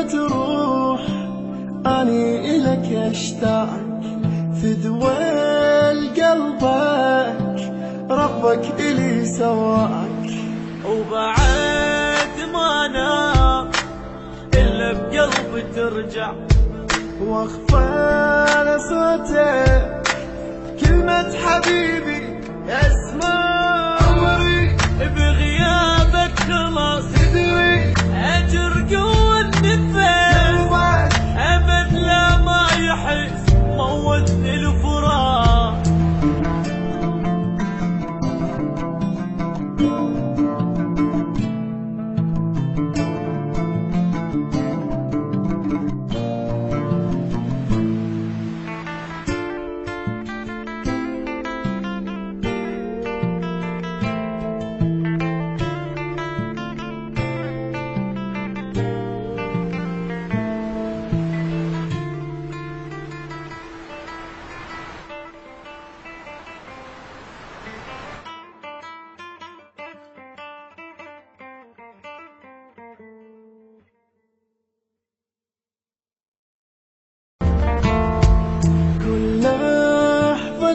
لحظة تروح أني إلك أشتاق، فدوى قلبك ربك إلي سواك. وبعد ما نام إلا بقلبي ترجع، واغفل صوتك كلمة حبيبي اسمع. عمري بغيابك خلاص تدري أجر قوة النفس، أبد لا ما يحس موتني الفراق.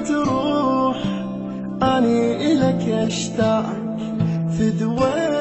تروح أني إلك أشتاق، فدوى